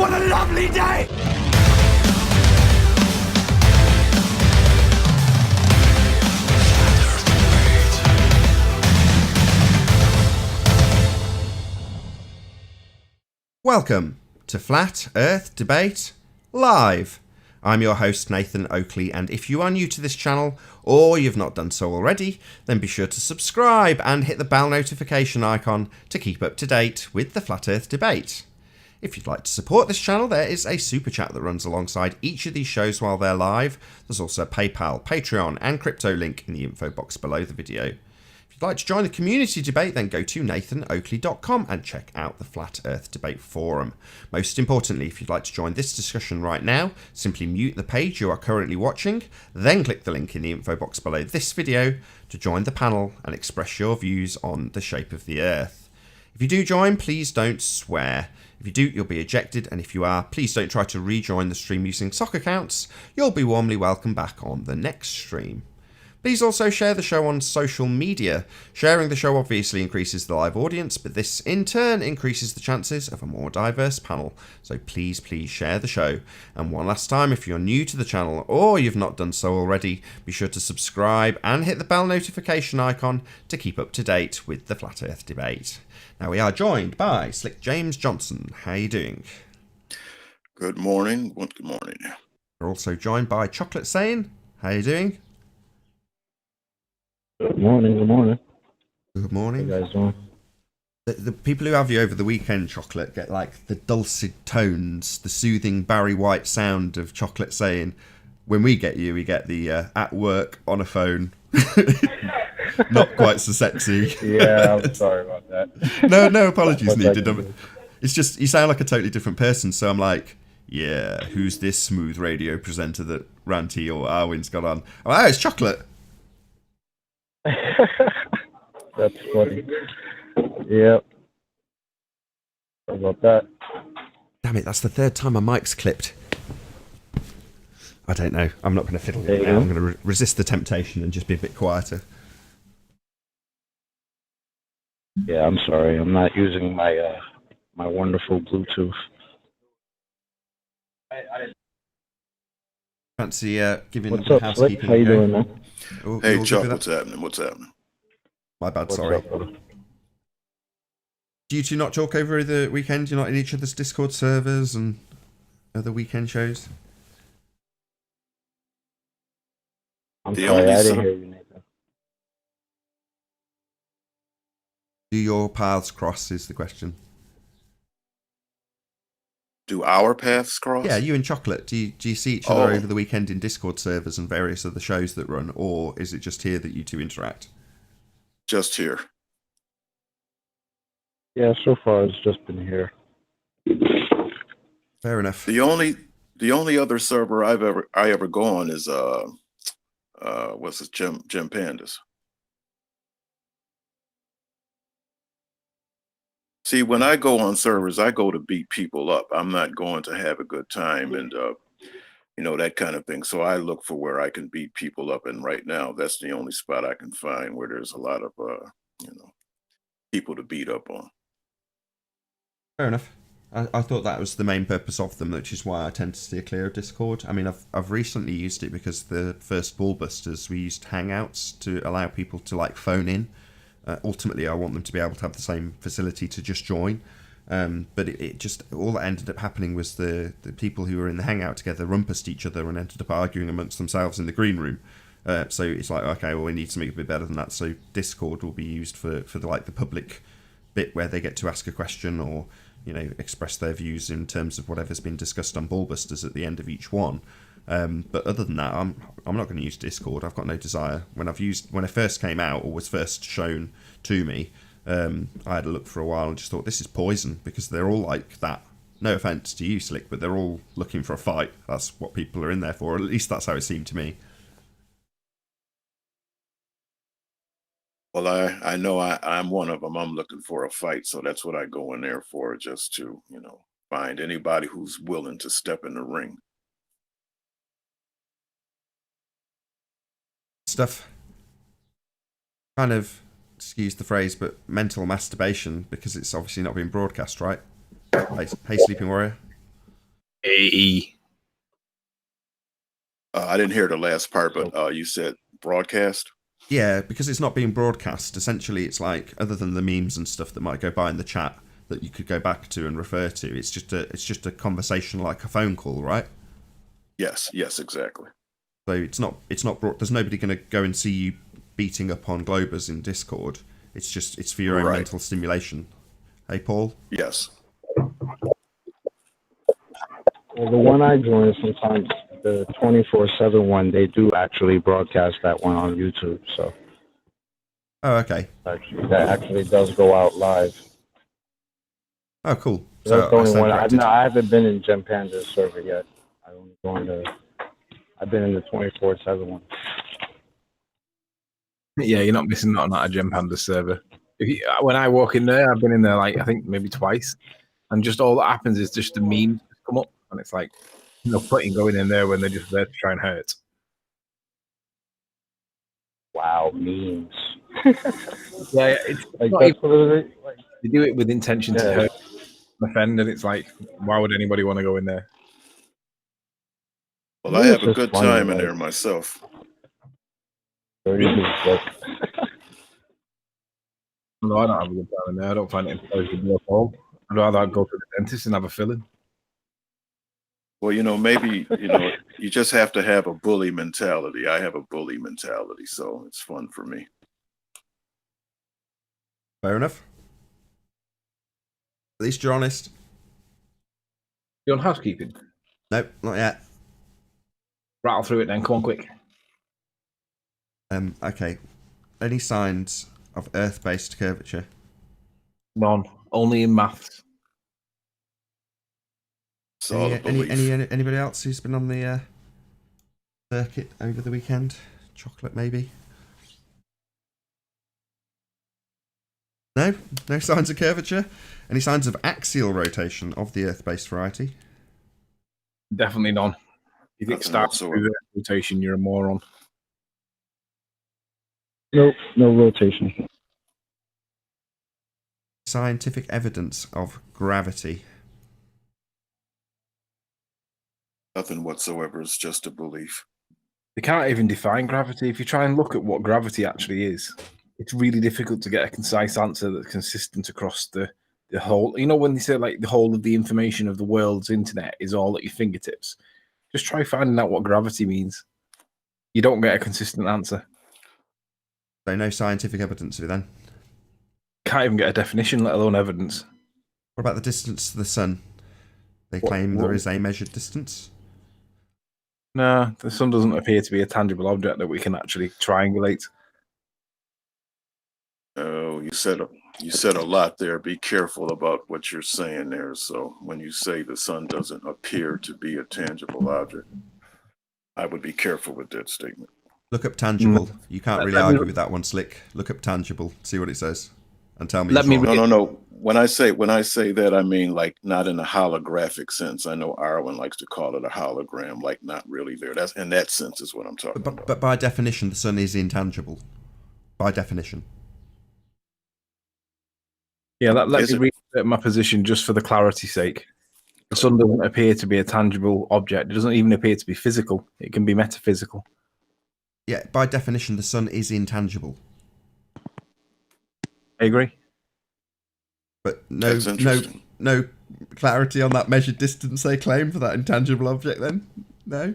What a lovely day! Welcome to Flat Earth Debate Live. I'm your host Nathan Oakley, and if you are new to this channel or you've not done so already, then be sure to subscribe and hit the bell notification icon to keep up to date with the Flat Earth Debate. If you'd like to support this channel, there is a super chat that runs alongside each of these shows while they're live. There's also a PayPal, Patreon and crypto link in the info box below the video. If you'd like to join the community debate, then go to nathanoakley.com and check out the Flat Earth Debate Forum. Most importantly, if you'd like to join this discussion right now, simply mute the page you are currently watching, then click the link in the info box below this video to join the panel and express your views on the shape of the Earth. If you do join, please don't swear. If you do, you'll be ejected, and if you are, please don't try to rejoin the stream using sock accounts. You'll be warmly welcomed back on the next stream. Please also share the show on social media. Sharing the show obviously increases the live audience, but this in turn increases the chances of a more diverse panel. So please share the show. And one last time, if you're new to the channel or you've not done so already, be sure to subscribe and hit the bell notification icon to keep up to date with the Flat Earth Debate. Now we are joined by Slick James Johnson. How are you doing? Good morning. Good morning. We're also joined by Chocolate Saying. How are you doing? Good morning. Good morning. Good morning. How you guys doing? The people who have you over the weekend, Chocolate, get like the dulcet tones, the soothing Barry White sound of Chocolate Saying. When we get you, we get the at work on a phone. Not quite so sexy. Yeah, I'm sorry about that. No apologies needed. It's just, you sound like a totally different person, so I'm like, yeah, who's this smooth radio presenter that Ranty or Arwin's got on? Oh, it's Chocolate. That's funny. Yep. How about that? Damn it, that's the third time my mic's clipped. I don't know. I'm not going to fiddle with it now. I'm going to resist the temptation and just be a bit quieter. Yeah, I'm sorry. I'm not using my my wonderful Bluetooth. Fancy giving What's the up, Slick? housekeeping How you a go? doing, man? Oh, Hey, you're Chuck, good with what's happening? What's happening? My bad, What's sorry. up, brother? Do you two not talk over the weekend? You're not in each other's Discord servers and other weekend shows? I'm The sorry, only I didn't sub- hear you, Nathan. Do your paths cross is the question. Do our paths cross? Yeah, you and Chocolate, do you see each other Oh. over the weekend in Discord servers and various other shows that run, or is it just here that you two interact? Just here. Yeah, so far it's just been here. Fair enough. The only other server I ever go on is what's it, Gem Pandas. See, when I go on servers, I go to beat people up. I'm not going to have a good time and that kind of thing. So I look for where I can beat people up, and right now that's the only spot I can find where there's a lot of people to beat up on. Fair enough. I thought that was the main purpose of them, which is why I tend to steer clear of Discord. I mean, I've recently used it because the first Ballbusters, we used Hangouts to allow people to like phone in. Ultimately, I want them to be able to have the same facility to just join. But it just, all that ended up happening was the people who were in the Hangout together rumpused each other and ended up arguing amongst themselves in the green room. So it's like, okay, well, we need something a bit better than that. So Discord will be used for the public bit where they get to ask a question or express their views in terms of whatever's been discussed on Ballbusters at the end of each one. But other than that, I'm not going to use Discord. I've got no desire. When it first came out or was first shown to me, I had a look for a while and just thought, this is poison, because they're all like that. No offense to you, Slick, but they're all looking for a fight. That's what people are in there for, or at least that's how it seemed to me. Well, I know I'm one of them. I'm looking for a fight, so that's what I go in there for, just to find anybody who's willing to step in the ring. Stuff. Kind of, excuse the phrase, but mental masturbation, because it's obviously not being broadcast, right? Hey, Sleeping Warrior. AE. I didn't hear the last part, but you said broadcast. Yeah, because it's not being broadcast. Essentially, it's like, other than the memes and stuff that might go by in the chat that you could go back to and refer to, it's just a conversation like a phone call, right? Yes, exactly. So it's not there's nobody going to go and see you beating up on Globers in Discord. It's for your own mental stimulation. Hey, Paul? Yes. Well, the one I join sometimes, the 24/7 one, they do actually broadcast that one on YouTube. So. Oh, okay. That actually does go out live. Oh, cool. So that's the only one. I haven't been in Gem Panda's server yet. I've been in the 24/7 one. Yeah, you're not missing out on that Gem Panda server. When I walk in there, I've been in there like I think maybe twice, and just all that happens is just the memes come up, and it's like no point in going in there when they're just there to try and hurt. Wow, memes. Yeah, it's like that's what it is. Like, they do it with intention to hurt, and offend, and it's like, why would anybody want to go in there? Well, I have a good time in there myself. No, I don't have a good time in there. I don't find it pleasurable at all. I'd rather go to the dentist and have a filling. Well, maybe, you just have to have a bully mentality. I have a bully mentality, so it's fun for me. Fair enough. At least you're honest. You on housekeeping? Nope, not yet. Rattle through it then. Come on, quick. Okay. Any signs of Earth-based curvature? None. Only in maths. Anybody else who's been on the circuit over the weekend? Chocolate, maybe? No? No signs of curvature? Any signs of axial rotation of the Earth-based variety? Definitely none. If it starts with the rotation, you're a moron. Nope, no rotation. Scientific evidence of gravity? Nothing whatsoever. It's just a belief. They can't even define gravity. If you try and look at what gravity actually is, it's really difficult to get a concise answer that's consistent across the whole. When they say like the whole of the information of the world's internet is all at your fingertips, just try finding out what gravity means. You don't get a consistent answer. So no scientific evidence of it then? Can't even get a definition, let alone evidence. What about the distance to the sun? They claim there is a measured distance. No, the sun doesn't appear to be a tangible object that we can actually triangulate. Oh, you said a lot there. Be careful about what you're saying there. So when you say the sun doesn't appear to be a tangible object, I would be careful with that statement. Look up tangible. You can't really argue with that one, Slick. Look up tangible, see what it says, and tell me. No. When I say that, I mean like not in a holographic sense. I know Arwen likes to call it a hologram, like not really there. That's in that sense is what I'm talking about. But by definition, the sun is intangible. By definition. Yeah, let me read my position just for the clarity's sake. The sun doesn't appear to be a tangible object. It doesn't even appear to be physical. It can be metaphysical. Yeah, by definition, the sun is intangible. I agree. But no clarity on that measured distance they claim for that intangible object then? No?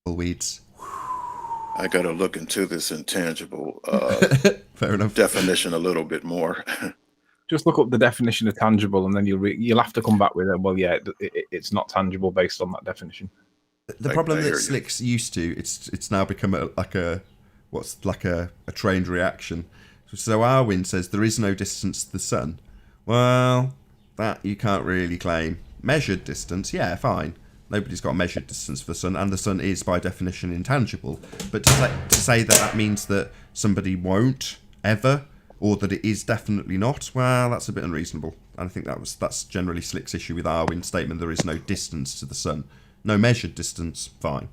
All weeds. I got to look into this intangible Fair enough. definition a little bit more. Just look up the definition of tangible, and then you'll have to come back with it. Well, yeah, it's not tangible based on that definition. The problem that Slick's used to, it's now become a trained reaction. So Arwen says there is no distance to the sun. Well, that you can't really claim. Measured distance, yeah, fine. Nobody's got a measured distance for the sun, and the sun is by definition intangible. But to say that means that somebody won't ever, or that it is definitely not, well, that's a bit unreasonable. And I think that's generally Slick's issue with Arwen's statement. There is no distance to the sun, no measured distance. Fine.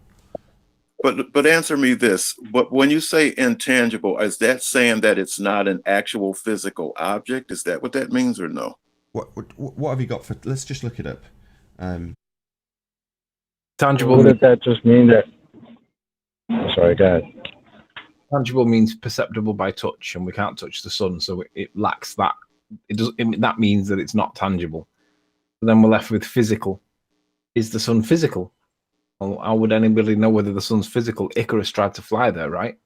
But answer me this: but when you say intangible, is that saying that it's not an actual physical object? Is that what that means, or no? What have you got for? Let's just look it up. Tangible. Wouldn't that just mean that? Sorry, go ahead. Tangible means perceptible by touch, and we can't touch the sun, so it lacks that. That means that it's not tangible. But then we're left with physical. Is the sun physical? Well, how would anybody know whether the sun's physical? Icarus tried to fly there, right?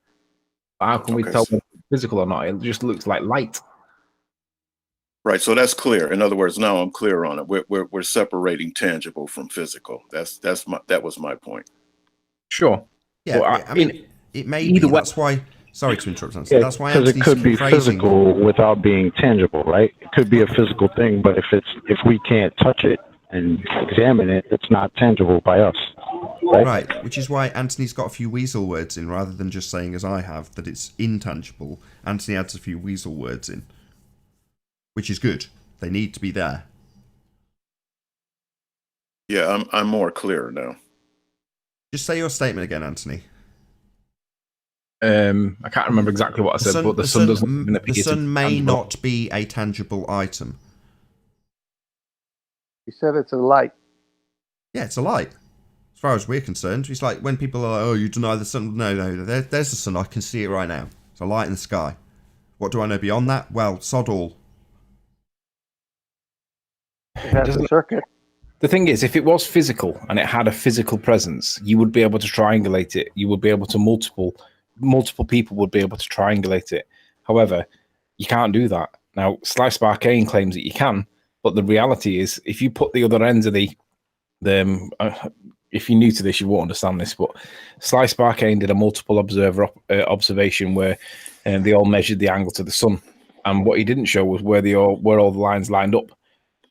How can we tell whether it's physical or not? It just looks like light. Right. So that's clear. In other words, now I'm clear on it. We're separating tangible from physical. That was my point. Sure. Yeah, Well, I mean, it may either be. way. That's why. Sorry to interrupt, Anthony. Yeah, That's why because it Anthony's could be phrasing. physical without being tangible, right? It could be a physical thing, but if we can't touch it and examine it, it's not tangible by us, right? Right, which is why Anthony's got a few weasel words in, rather than just saying, as I have, that it's intangible. Anthony adds a few weasel words in, which is good. They need to be there. Yeah, I'm more clear now. Just say your statement again, Anthony. I can't remember exactly what I said, but the sun doesn't The sun may not be a tangible item. You said it's a light. Yeah, it's a light. As far as we're concerned, it's like when people are like, "Oh, you deny the sun." No, there's the sun. I can see it right now. It's a light in the sky. What do I know beyond that? Well, sod all. It has a circuit. The thing is, if it was physical and it had a physical presence, you would be able to triangulate it. You would be able to multiple people would be able to triangulate it. However, you can't do that. Now, Slice Arcane claims that you can, but the reality is, if you put the other ends of the if you're new to this, you won't understand this, but Slice Arcane did a multiple observer observation where they all measured the angle to the sun, and what he didn't show was where all the lines lined up.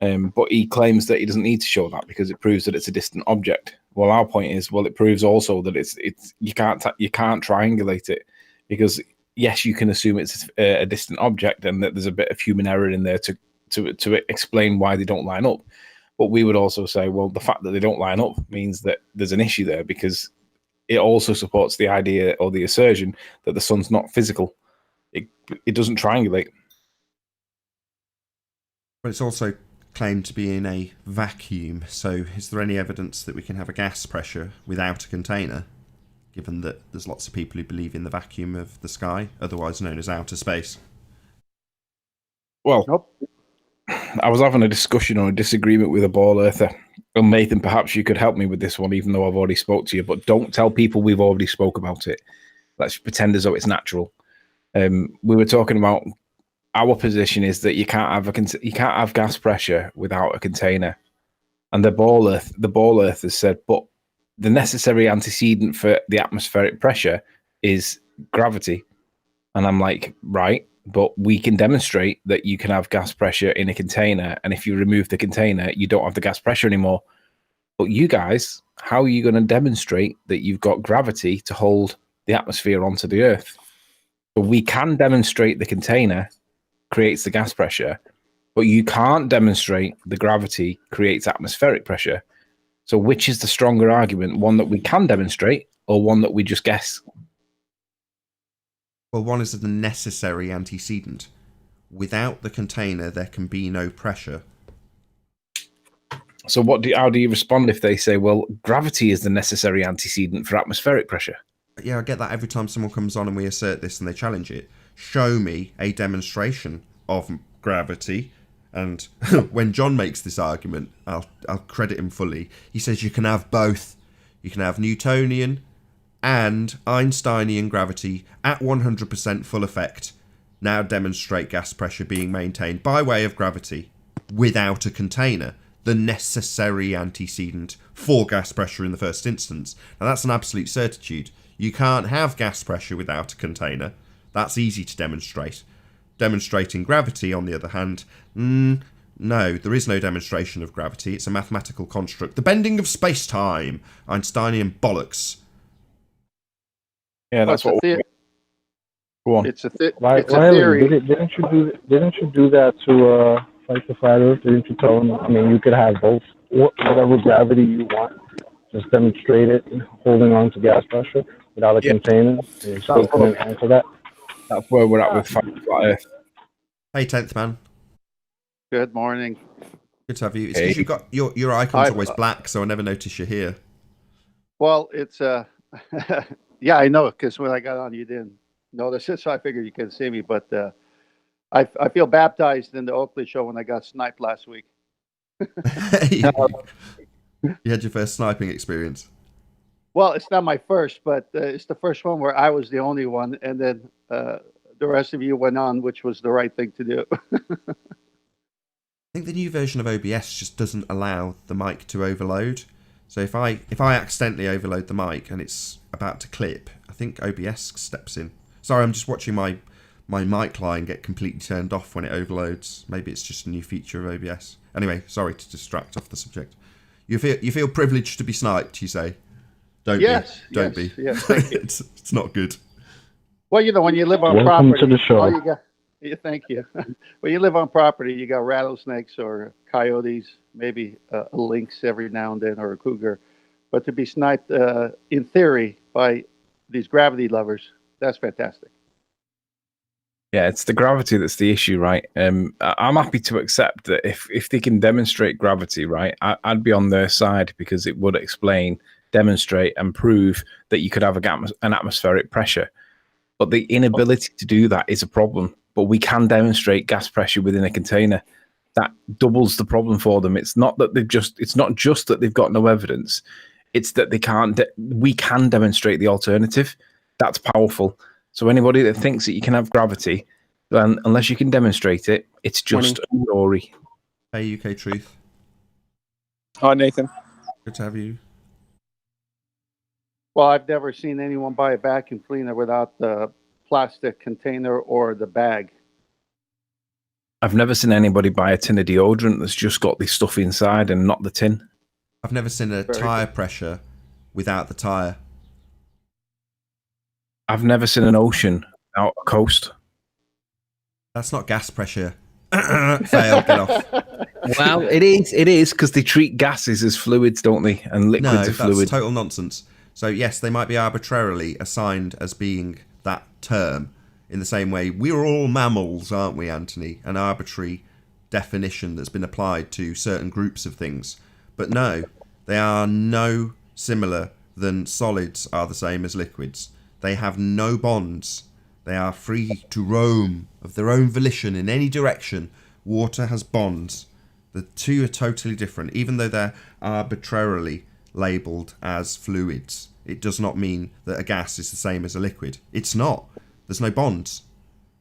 But he claims that he doesn't need to show that because it proves that it's a distant object. Well, our point is, well, it proves also that it's you can't triangulate it, because yes, you can assume it's a distant object and that there's a bit of human error in there to explain why they don't line up. But we would also say, well, the fact that they don't line up means that there's an issue there, because it also supports the idea or the assertion that the sun's not physical. It doesn't triangulate. But it's also claimed to be in a vacuum, so is there any evidence that we can have a gas pressure without a container, given that there's lots of people who believe in the vacuum of the sky, otherwise known as outer space? Well, Nope. I was having a discussion or a disagreement with a ball earther. And Nathan, perhaps you could help me with this one, even though I've already spoke to you, but don't tell people we've already spoke about it. Let's pretend as though it's natural. We were talking about our position is that you can't have gas pressure without a container, and the ball earth has said, but the necessary antecedent for the atmospheric pressure is gravity. And I'm like, right, but we can demonstrate that you can have gas pressure in a container, and if you remove the container, you don't have the gas pressure anymore. But you guys, how are you going to demonstrate that you've got gravity to hold the atmosphere onto the earth? So we can demonstrate the container creates the gas pressure, but you can't demonstrate the gravity creates atmospheric pressure. So which is the stronger argument? One that we can demonstrate, or one that we just guess? Well, one is the necessary antecedent. Without the container, there can be no pressure. So how do you respond if they say, well, gravity is the necessary antecedent for atmospheric pressure? Yeah, I get that every time someone comes on and we assert this and they challenge it. Show me a demonstration of gravity. And when John makes this argument, I'll credit him fully. He says you can have both. You can have Newtonian and Einsteinian gravity at 100% full effect. Now demonstrate gas pressure being maintained by way of gravity without a container, the necessary antecedent for gas pressure in the first instance. Now that's an absolute certitude. You can't have gas pressure without a container. That's easy to demonstrate. Demonstrating gravity, on the other hand, no, there is no demonstration of gravity. It's a mathematical construct. The bending of space-time. Einsteinian bollocks. Yeah, that's what. Go on. It's a theory. Riley, didn't you do that to fight the flat Earth? Didn't you tell them? I mean, you could have both, whatever gravity you want. Just demonstrate it, holding on to gas pressure without a container. You still couldn't answer that. That's where we're at with Flat Earth. Hey, 10th man. Good morning. Good to have you. It's Hey. because you've got your icon's Hi. always black, so I never notice you're here. Well, it's yeah, I know, because when I got on, you didn't notice it, so I figured you couldn't see me. But I feel baptized in the Oakley show when I got sniped last week. you had your first sniping experience. Well, it's not my first, but it's the first one where I was the only one, and then the rest of you went on, which was the right thing to do. I think the new version of OBS just doesn't allow the mic to overload. So if I accidentally overload the mic and it's about to clip, I think OBS steps in. Sorry, I'm just watching my mic line get completely turned off when it overloads. Maybe it's just a new feature of OBS. Anyway, sorry to distract off the subject. You feel privileged to be sniped, you say? Don't be. Yes, thank you. It's not good. Well, when you live on Welcome property, to the show. all you got. Yeah, thank you. When you live on property, you got rattlesnakes or coyotes, maybe a lynx every now and then, or a cougar. But to be sniped, in theory, by these gravity lovers, that's fantastic. Yeah, it's the gravity that's the issue, right? I'm happy to accept that if they can demonstrate gravity, right, I'd be on their side, because it would explain, demonstrate, and prove that you could have an atmospheric pressure. But the inability to do that is a problem. But we can demonstrate gas pressure within a container. That doubles the problem for them. It's not that it's not just that they've got no evidence. It's that they can't. We can demonstrate the alternative. That's powerful. So anybody that thinks that you can have gravity, then unless you can demonstrate it, it's just a story. Hey, UK Truth. Hi, Nathan. Good to have you. Well, I've never seen anyone buy a vacuum cleaner without the plastic container or the bag. I've never seen anybody buy a tin of deodorant that's just got the stuff inside and not the tin. I've never seen a tyre pressure without the tyre. I've never seen an ocean without a coast. That's not gas pressure. Fail, get off. Well, it is because they treat gases as fluids, don't they? And liquids No, are that's fluid. total nonsense. So yes, they might be arbitrarily assigned as being that term, in the same way we're all mammals, aren't we, Anthony? An arbitrary definition that's been applied to certain groups of things. But no, they are no similar than solids are the same as liquids. They have no bonds. They are free to roam of their own volition in any direction. Water has bonds. The two are totally different. Even though they're arbitrarily labelled as fluids, it does not mean that a gas is the same as a liquid. It's not. There's no bonds.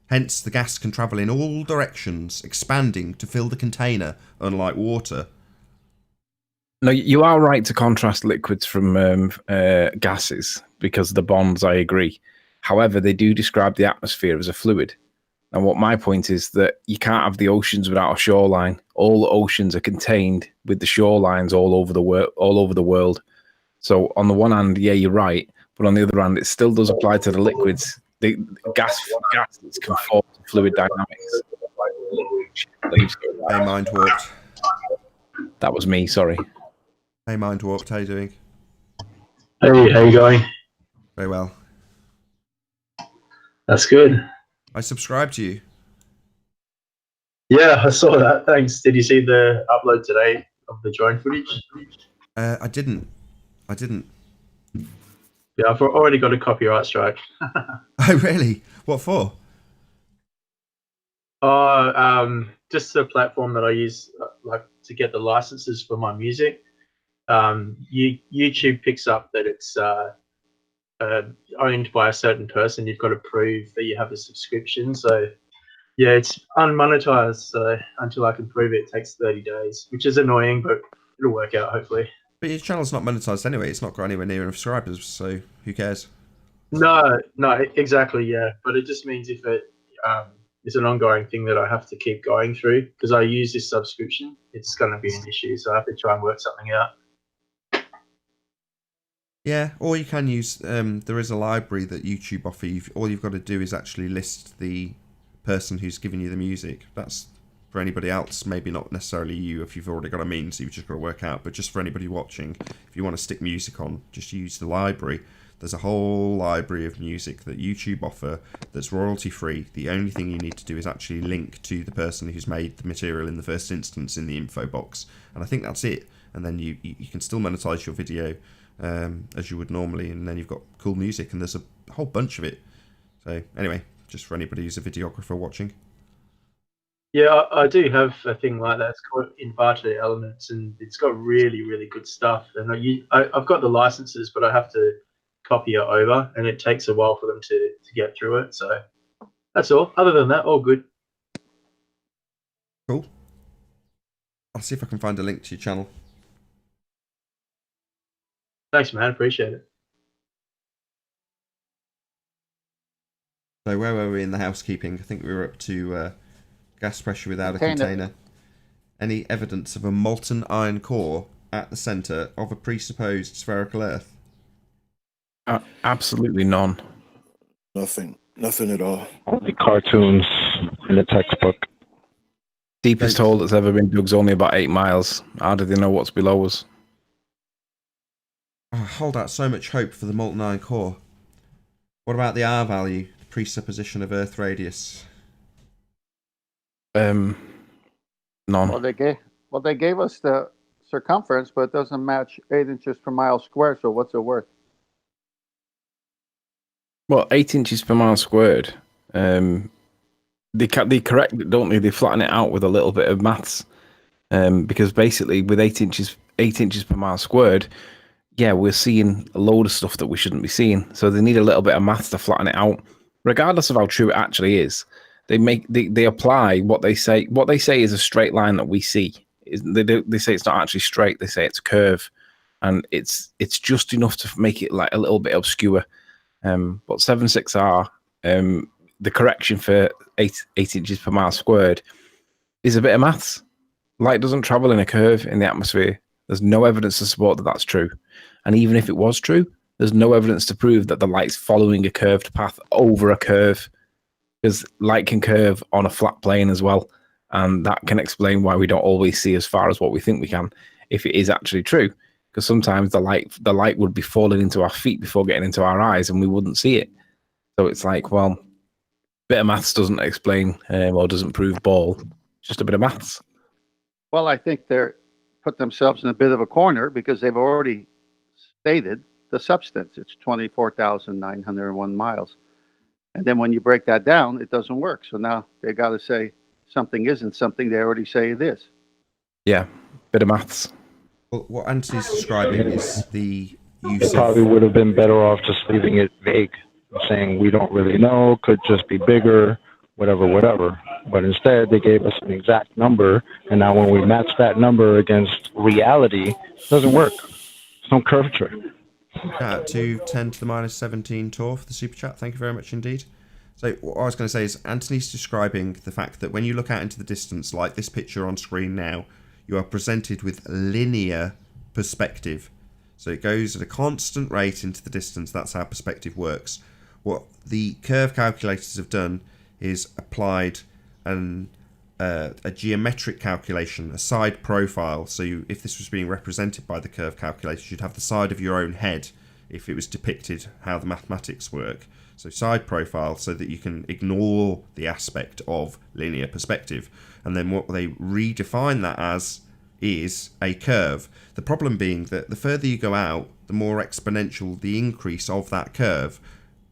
Hence, the gas can travel in all directions, expanding to fill the container, unlike water. No, you are right to contrast liquids from gases because of the bonds, I agree. However, they do describe the atmosphere as a fluid. And what my point is that you can't have the oceans without a shoreline. All the oceans are contained with the shorelines all over the world. So on the one hand, yeah, you're right. But on the other hand, it still does apply to the liquids. The gas conform to fluid dynamics. Hey, Mind Warped. That was me, sorry. Hey, Mind Warped, how you doing? Hey, how you going? Very well. That's good. I subscribed to you. Yeah, I saw that. Thanks. Did you see the upload today of the drone footage? I didn't. Yeah, I've already got a copyright strike. Oh, really? What for? Just a platform that I use like to get the licenses for my music. YouTube picks up that it's owned by a certain person. You've got to prove that you have a subscription. So yeah, it's unmonetized. So until I can prove it, it takes 30 days, which is annoying, but it'll work out hopefully. But your channel's not monetized anyway. It's not got anywhere near enough subscribers, so who cares? No, exactly, yeah. But it just means if it is an ongoing thing that I have to keep going through because I use this subscription, it's going to be an issue. So I have to try and work something out. Yeah, or you can use, there is a library that YouTube offer you. All you've got to do is actually list the person who's giving you the music. That's for anybody else, maybe not necessarily you if you've already got a means, you've just got to work out. But just for anybody watching, if you want to stick music on, just use the library. There's a whole library of music that YouTube offer that's royalty free. The only thing you need to do is actually link to the person who's made the material in the first instance in the info box, and I think that's it. And then you can still monetize your video as you would normally, and then you've got cool music, and there's a whole bunch of it. So anyway, just for anybody who's a videographer watching. Yeah, I do have a thing like that. It's called Invited Elements, and it's got really, really good stuff. And I've got the licenses, but I have to copy it over, and it takes a while for them to get through it. So that's all. Other than that, all good. Cool. I'll see if I can find a link to your channel. Thanks, man. Appreciate it. So where were we in the housekeeping? I think we were up to gas pressure without a container. Any evidence of a molten iron core at the centre of a presupposed spherical Earth? Absolutely none. Nothing at all. Only cartoons in the textbook. Deepest hole that's ever been dug's only about 8 miles. How do they know what's below us? I hold out so much hope for the molten iron core. What about the R value, the presupposition of Earth radius? None. Well, they gave us the circumference, but it doesn't match 8 inches per mile squared. So what's it worth? Well, 8 inches per mile squared. They correct it, don't they? They flatten it out with a little bit of maths. Because basically, with 8 inches per mile squared, yeah, we're seeing a load of stuff that we shouldn't be seeing. So they need a little bit of maths to flatten it out, regardless of how true it actually is. They apply what they say. What they say is a straight line that we see. They say it's not actually straight. They say it's a curve, and it's just enough to make it like a little bit obscure. But 76R, the correction for 8 inches per mile squared is a bit of maths. Light doesn't travel in a curve in the atmosphere. There's no evidence to support that that's true. And even if it was true, there's no evidence to prove that the light's following a curved path over a curve, because light can curve on a flat plane as well. And that can explain why we don't always see as far as what we think we can, if it is actually true. Because sometimes the light would be falling into our feet before getting into our eyes, and we wouldn't see it. So it's like, well, bit of maths doesn't explain or doesn't prove ball. It's just a bit of maths. Well, I think they're put themselves in a bit of a corner because they've already stated the substance. It's 24,901 miles. And then when you break that down, it doesn't work. So now they got to say something isn't something they already say it is. Yeah, bit of maths. Well, what Anthony's describing is the use They of... probably would have been better off just leaving it vague, saying we don't really know, could just be bigger, whatever. But instead, they gave us an exact number, and now when we match that number against reality, it doesn't work. There's no curvature. To 10 to the minus 17 Tor for the super chat. Thank you very much indeed. So what I was going to say is Anthony's describing the fact that when you look out into the distance, like this picture on screen now, you are presented with linear perspective. So it goes at a constant rate into the distance. That's how perspective works. What the curve calculators have done is applied a geometric calculation, a side profile. So if this was being represented by the curve calculator, you'd have the side of your own head if it was depicted how the mathematics work. So side profile, so that you can ignore the aspect of linear perspective. And then what they redefine that as is a curve. The problem being that the further you go out, the more exponential the increase of that curve,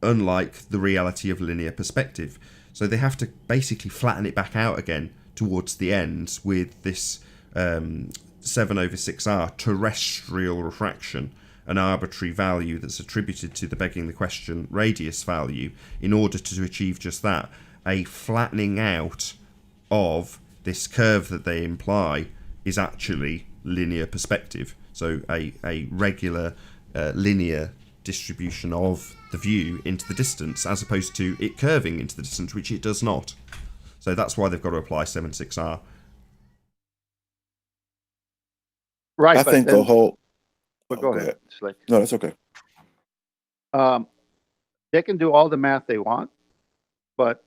unlike the reality of linear perspective. So they have to basically flatten it back out again towards the end with this 7/6R terrestrial refraction, an arbitrary value that's attributed to the begging the question radius value, in order to achieve just that, a flattening out of this curve that they imply is actually linear perspective. So a regular linear distribution of the view into the distance, as opposed to it curving into the distance, which it does not. So that's why they've got to apply 7/6R. Right. I think the whole... But go ahead. Slick. No, that's okay. They can do all the math they want, but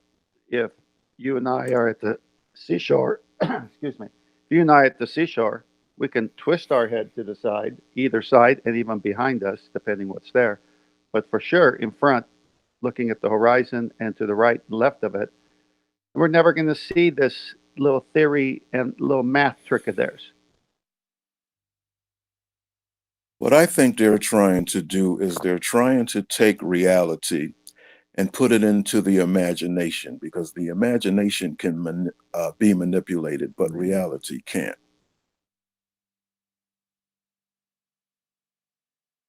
if you and I are at the seashore, excuse me, if you and I are at the seashore, we can twist our head to the side, either side, and even behind us, depending what's there. but for sure in front, looking at the horizon and to the right and left of it, we're never going to see this little theory and little math trick of theirs. What I think they're trying to do is they're trying to take reality and put it into the imagination, because the imagination can be manipulated, but reality can't.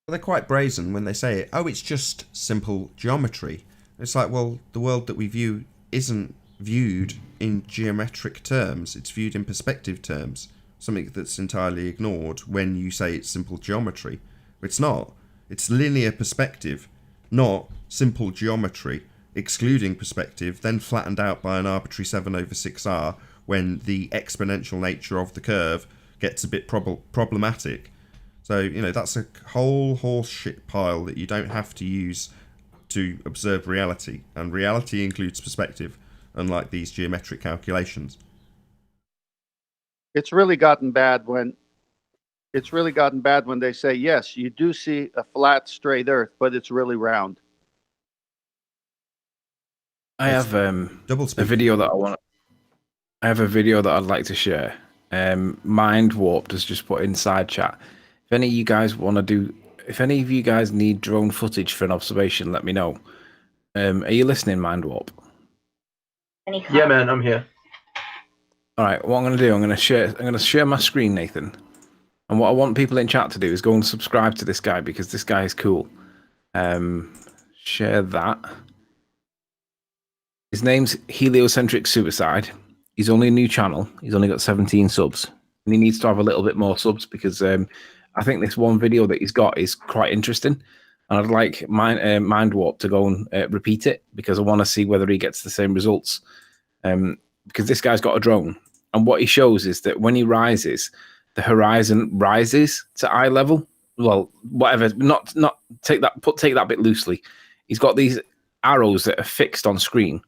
They're quite brazen when they say, oh, it's just simple geometry. It's like, well, the world that we view isn't viewed in geometric terms. It's viewed in perspective terms. Something that's entirely ignored when you say it's simple geometry. It's not. It's linear perspective, not simple geometry, excluding perspective, then flattened out by an arbitrary 7/6r when the exponential nature of the curve gets a bit problematic. So, you know, that's a whole horse shit pile that you don't have to use to observe reality. And reality includes perspective, unlike these geometric calculations. It's really gotten bad when they say, yes, you do see a flat, straight Earth, but it's really round. I have double a video that I have a video that I'd like to share. Mind Warped has just put inside chat. If any of you guys need drone footage for an observation, let me know. Are you listening, Mind Warp? Yeah, man, I'm here. All right, what I'm going to do, I'm going to share my screen, Nathan. And what I want people in chat to do is go and subscribe to this guy, because this guy is cool. Share that. His name's Heliocentric Suicide. He's only a new channel. He's only got 17 subs. And he needs to have a little bit more subs, because I think this one video that he's got is quite interesting. And I'd like Mind Warp to go and repeat it, because I want to see whether he gets the same results. Because this guy's got a drone. And what he shows is that when he rises, the horizon rises to eye level. Well, whatever. Not take that bit loosely. He's got these arrows that are fixed on screen.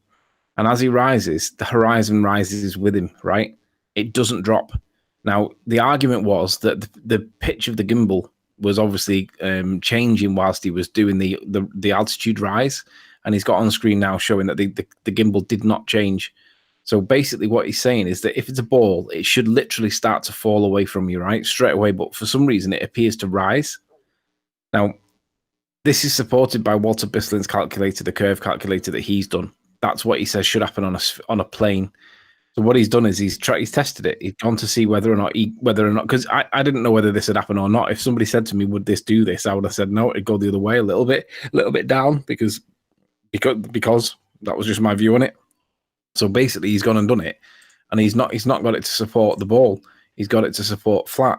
And as he rises, the horizon rises with him, right? It doesn't drop. Now, the argument was that the pitch of the gimbal was obviously changing whilst he was doing the altitude rise. And he's got on screen now showing that the gimbal did not change. So basically what he's saying is that if it's a ball, it should literally start to fall away from you, right? Straight away. But for some reason, it appears to rise. Now, this is supported by Walter Bisslin's calculator, the curve calculator that he's done. That's what he says should happen on a plane. So what he's done is he's tested it. He's gone to see whether or not, because I didn't know whether this had happened or not. If somebody said to me, would this do this? I would have said, no, it'd go the other way a little bit down, because that was just my view on it. So basically he's gone and done it, and he's not got it to support the ball. He's got it to support flat,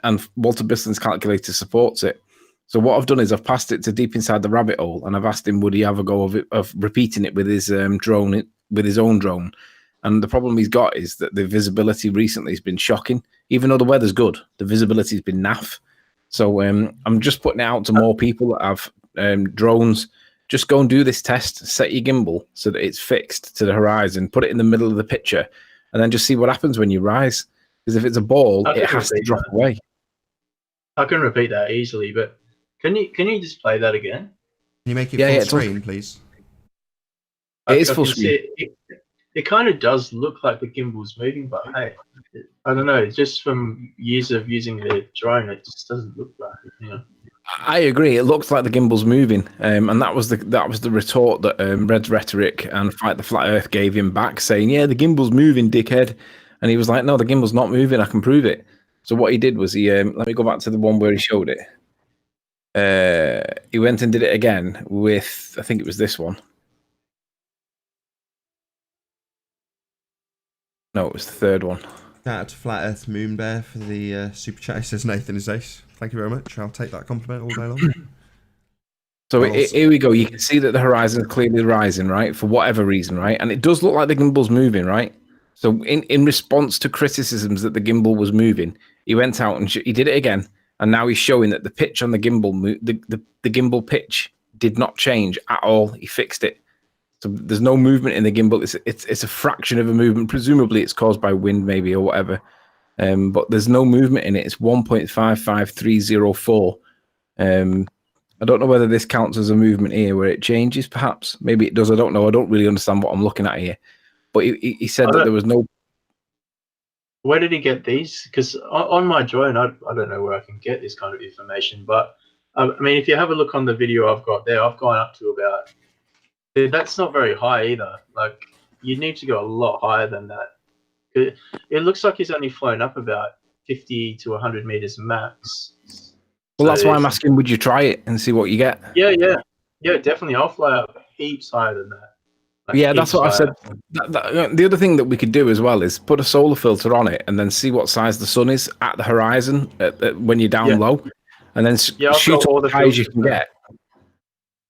and Walter Bisslin's calculator supports it. So what I've done is I've passed it to Deep Inside the Rabbit Hole, and I've asked him would he have a go of repeating it with his drone, with his own drone. And the problem he's got is that the visibility recently has been shocking. Even though the weather's good, the visibility has been naff. So I'm just putting it out to more people that have drones. Just go and do this test. Set your gimbal so that it's fixed to the horizon. Put it in the middle of the picture, and then just see what happens when you rise. Because if it's a ball, it has to drop away. I can repeat that easily, but can you just play that again? Can you make it full screen, please? It is full screen. It kind of does look like the gimbal's moving, but hey, I don't know. Just from years of using the drone, it just doesn't look like it. You know? I agree. It looks like the gimbal's moving, and that was the retort that Red's Rhetoric and Fight the Flat Earth gave him back, saying, "Yeah, the gimbal's moving, dickhead." And he was like, "No, the gimbal's not moving. I can prove it." So what he did was he let me go back to the one where he showed it. He went and did it again with, I think it was this one. No, it was the third one. Shout out to Flat Earth Moon Bear for the super chat. He says Nathan is ace. Thank you very much. I'll take that compliment all day long. So here we go. You can see that the horizon is clearly rising, right? For whatever reason, right? And it does look like the gimbal's moving, right? So in response to criticisms that the gimbal was moving, he went out and he did it again. And now he's showing that the pitch on the gimbal, the gimbal pitch did not change at all. He fixed it. So there's no movement in the gimbal. It's a fraction of a movement. Presumably it's caused by wind maybe or whatever. But there's no movement in it. It's 1.55304. I don't know whether this counts as a movement here where it changes, perhaps. Maybe it does. I don't know. I don't really understand what I'm looking at here. But he said that there was no... Where did he get these? Because on my drone, I don't know where I can get this kind of information. But, I mean, if you have a look on the video I've got there, I've gone up to about... That's not very high either. Like, you need to go a lot higher than that. It looks like he's only flown up about 50 to 100 meters max. Well, that's why I'm asking, would you try it and see what you get? Yeah, definitely. I'll fly up heaps higher than that. Like, yeah, that's what I said. The other thing that we could do as well is put a solar filter on it and then see what size the sun is at the horizon when you're down low, and then shoot up as high as you can get.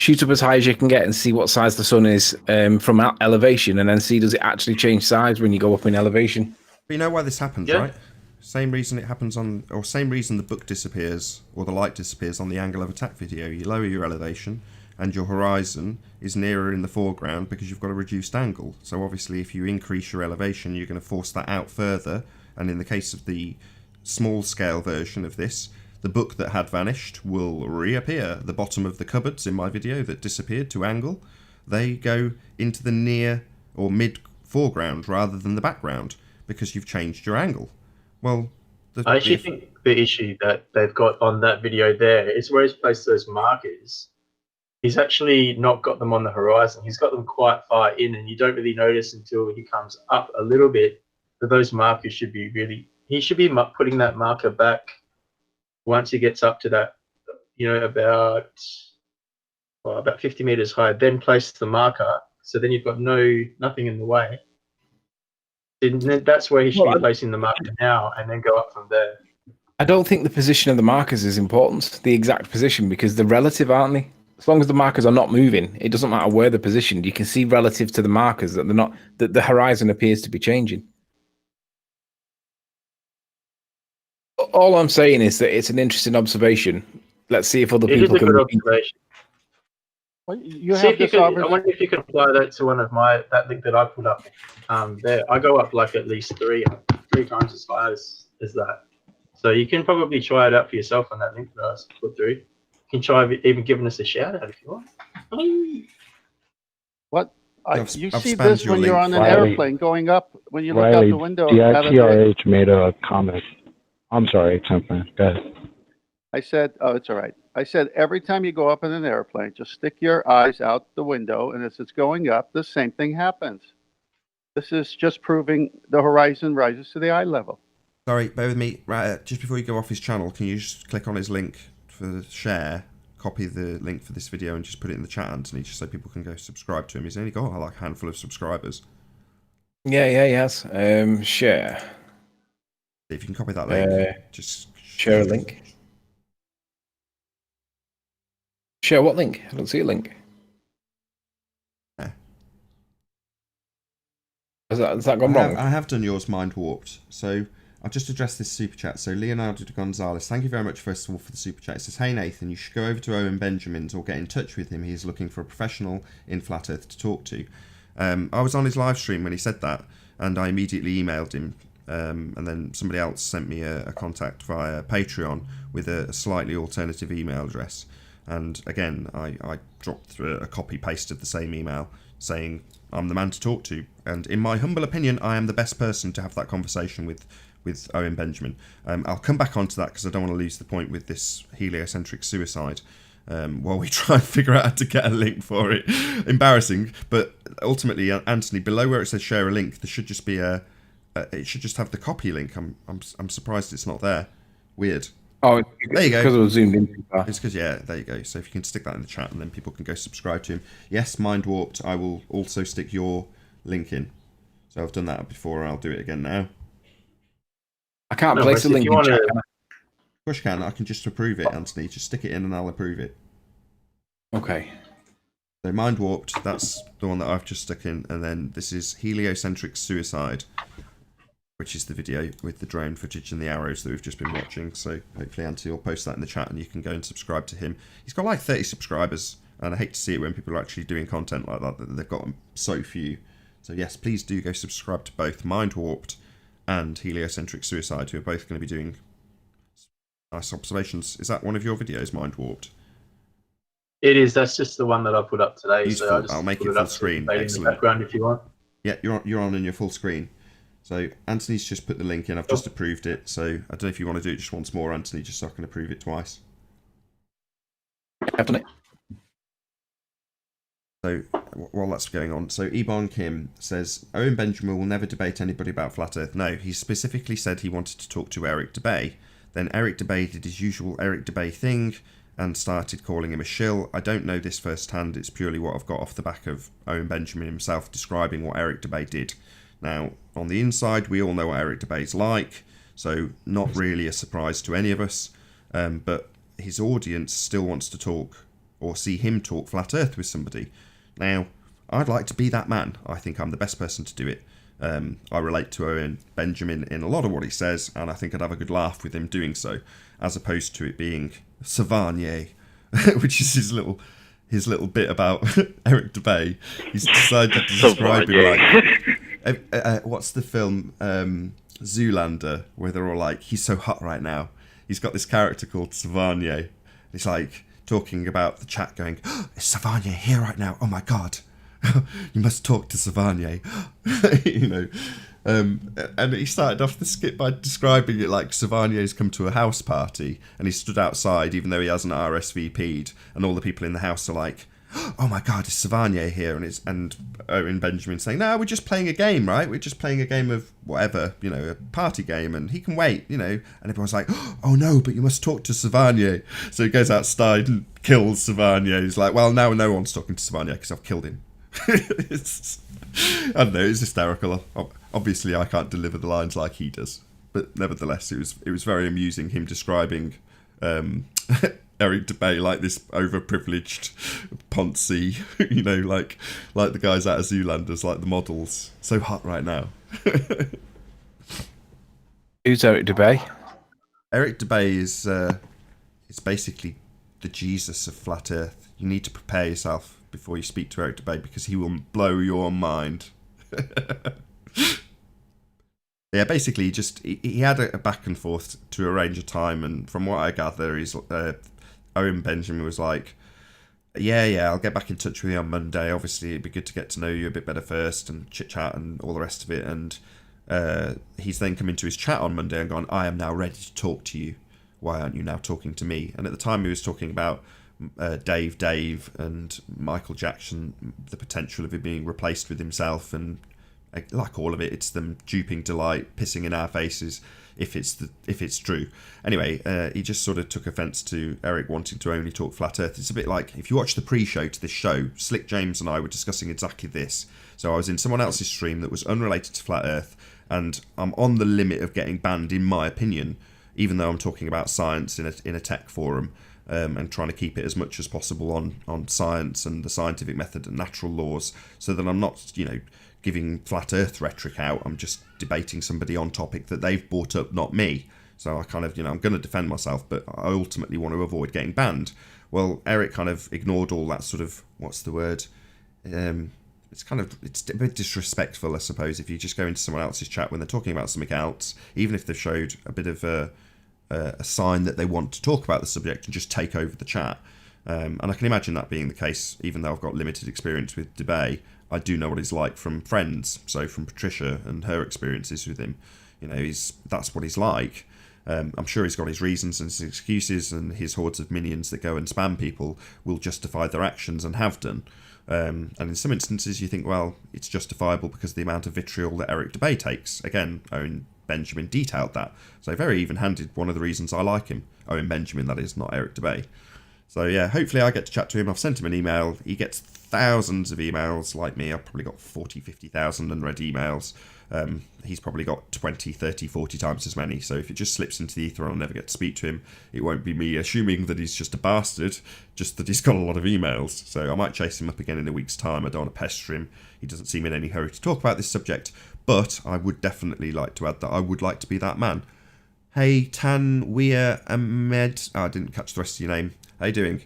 Shoot up as high as you can get and see what size the sun is from elevation, and then see does it actually change size when you go up in elevation. But you know why this happens, right? Same reason it happens or same reason the book disappears or the light disappears on the angle of attack video. You lower your elevation and your horizon is nearer in the foreground because you've got a reduced angle. So obviously if you increase your elevation, you're going to force that out further. And in the case of the small scale version of this, the book that had vanished will reappear at the bottom of the cupboards in my video that disappeared to angle. They go into the near or mid foreground rather than the background because you've changed your angle. Well, I actually think the issue that they've got on that video there is where he's placed those markers. He's actually not got them on the horizon. He's got them quite far in, and you don't really notice until he comes up a little bit that those markers should be he should be putting that marker back once he gets up to that, about 50 meters high, then place the marker. So then you've got nothing in the way. And that's where he should be placing the marker now, and then go up from there. I don't think the position of the markers is important, the exact position, because they're relative, aren't they? As long as the markers are not moving, it doesn't matter where they're positioned. You can see relative to the markers that they're not, that the horizon appears to be changing. All I'm saying is that it's an interesting observation. Let's see if other people can. It is a good observation. Well, I wonder if you can apply that to one of that link that I put up there. I go up like at least three times as high as that. So you can probably try it out for yourself on that link that I put through. You can try even giving us a shout out if you want. What? You see this when you're on an airplane going up, when you look out the window. DITRH made a comment. I'm sorry, Temple. Go ahead. I said, oh, it's all right. I said, every time you go up in an airplane, just stick your eyes out the window, and as it's going up, the same thing happens. This is just proving the horizon rises to the eye level. Sorry, bear with me. Right, just before you go off his channel, can you just click on his link for share, copy the link for this video, and just put it in the chat, Anthony, just so people can go subscribe to him. He's only got like a handful of subscribers. Yes. Share. If you can copy that link, just share a link. Share what link? I don't see a link. Yeah. Has that gone wrong? I have done yours mind warped. So I'll just address this super chat. So Leonardo de Gonzalez, thank you very much first of all for the super chat. It says, hey Nathan, you should go over to Owen Benjamin's or get in touch with him. He is looking for a professional in Flat Earth to talk to. I was on his live stream when he said that, and I immediately emailed him. And then somebody else sent me a contact via Patreon with a slightly alternative email address. And again, I dropped through a copy-paste of the same email saying I'm the man to talk to. And in my humble opinion, I am the best person to have that conversation with Owen Benjamin. I'll come back onto that because I don't want to lose the point with this heliocentric suicide while we try and figure out how to get a link for it. Embarrassing. But ultimately, Anthony, below where it says share a link, there should just be it should just have the copy link. I'm surprised it's not there. Weird. Oh, there you go. Because it was zoomed in. It's because, yeah, there you go. So if you can stick that in the chat and then people can go subscribe to him. Yes, Mind Warped, I will also stick your link in. So I've done that before and I'll do it again now. I can't place the link in chat. Of course you can. I can just approve it, Anthony. Just stick it in and I'll approve it. Okay. So Mind Warped, that's the one that I've just stuck in. And then this is Heliocentric Suicide, which is the video with the drone footage and the arrows that we've just been watching. So hopefully Anthony will post that in the chat and you can go and subscribe to him. He's got like 30 subscribers, and I hate to see it when people are actually doing content like that they've got so few. So yes, please do go subscribe to both Mind Warped and Heliocentric Suicide, who are both going to be doing nice observations. Is that one of your videos, Mind Warped? It is. That's just the one that I put up today. Beautiful. So I just I'll make put it it full up screen. in the Excellent. background if you want. Yeah, you're on in your full screen. So Anthony's just put the link in. I've just approved it. So I don't know if you want to do it just once more, Anthony, just so I can approve it twice. I've done it. So while that's going on, so Ebon Kim says, Owen Benjamin will never debate anybody about Flat Earth. No, he specifically said he wanted to talk to Eric Debay. Then Eric Debay did his usual Eric Debay thing and started calling him a shill. I don't know this firsthand. It's purely what I've got off the back of Owen Benjamin himself describing what Eric Debay did. Now, on the inside, we all know what Eric Debay's like, so not really a surprise to any of us. But his audience still wants to talk or see him talk Flat Earth with somebody. Now, I'd like to be that man. I think I'm the best person to do it. I relate to Owen Benjamin in a lot of what he says, and I think I'd have a good laugh with him doing so, as opposed to it being Savanier, which is his little bit about Eric Debay. He's decided to describe him like what's the film Zoolander, where they're all like, he's so hot right now. He's got this character called Savanier. He's like talking about the chat, going, oh, is Savanier here right now? Oh my god. You must talk to Savanier. You know. And he started off the skit by describing it like Savanier's come to a house party and he stood outside even though he hasn't RSVP'd, and all the people in the house are like, oh my god, is Savanier here? And Owen Benjamin saying, no, we're just playing a game, right? We're just playing a game of whatever, you know, a party game, and he can wait, you know. And everyone's like, oh no, but you must talk to Savanier. So he goes outside and kills Savanier. He's like, well, now no one's talking to Savanier because I've killed him. I don't know, it's hysterical. Obviously I can't deliver the lines like he does, but nevertheless it was very amusing, him describing Eric Debay like this overprivileged Ponzi, you know, like the guys out of Zoolanders, like the models. So hot right now. Who's Eric Debay? Eric Debay is basically the Jesus of Flat Earth. You need to prepare yourself before you speak to Eric Debay because he will blow your mind. Yeah, basically, he had a back and forth to arrange a time, and from what I gather, Owen Benjamin was like, yeah, I'll get back in touch with you on Monday. Obviously, it'd be good to get to know you a bit better first and chit-chat and all the rest of it. And he's then come into his chat on Monday and gone, I am now ready to talk to you. Why aren't you now talking to me? And at the time, he was talking about Dave and Michael Jackson, the potential of it being replaced with himself, and like all of it, it's them duping Delight, pissing in our faces if it's true. Anyway, he just sort of took offence to Eric wanting to only talk Flat Earth. It's a bit like, if you watch the pre-show to this show, Slick James and I were discussing exactly this. So I was in someone else's stream that was unrelated to Flat Earth, and I'm on the limit of getting banned, in my opinion, even though I'm talking about science in a tech forum, and trying to keep it as much as possible on science and the scientific method and natural laws, so that I'm not, you know, giving Flat Earth rhetoric out. I'm just debating somebody on topic that they've brought up, not me. So I kind of, you know, I'm going to defend myself, but I ultimately want to avoid getting banned. Well, Eric kind of ignored all that sort of, what's the word? It's a bit disrespectful, I suppose, if you just go into someone else's chat when they're talking about something else, even if they've showed a bit of a sign that they want to talk about the subject, and just take over the chat. And I can imagine that being the case, even though I've got limited experience with Debay. I do know what he's like from friends, so from Patricia and her experiences with him. You know, that's what he's like. I'm sure he's got his reasons and his excuses, and his hordes of minions that go and spam people will justify their actions and have done. And in some instances you think, well, it's justifiable because of the amount of vitriol that Eric Debay takes. Again, Owen Benjamin detailed that. So very even-handed, one of the reasons I like him. Owen Benjamin, that is, not Eric Debay. So yeah, hopefully I get to chat to him. I've sent him an email. He gets thousands of emails like me. I've probably got 40, 50,000 unread emails. He's probably got 20, 30, 40 times as many. So if it just slips into the ether and I'll never get to speak to him, it won't be me assuming that he's just a bastard, just that he's got a lot of emails. So I might chase him up again in a week's time. I don't want to pester him. He doesn't seem in any hurry to talk about this subject. But I would definitely like to add that I would like to be that man. Hey, Tanweer Ahmed. Oh, I didn't catch the rest of your name. How you doing?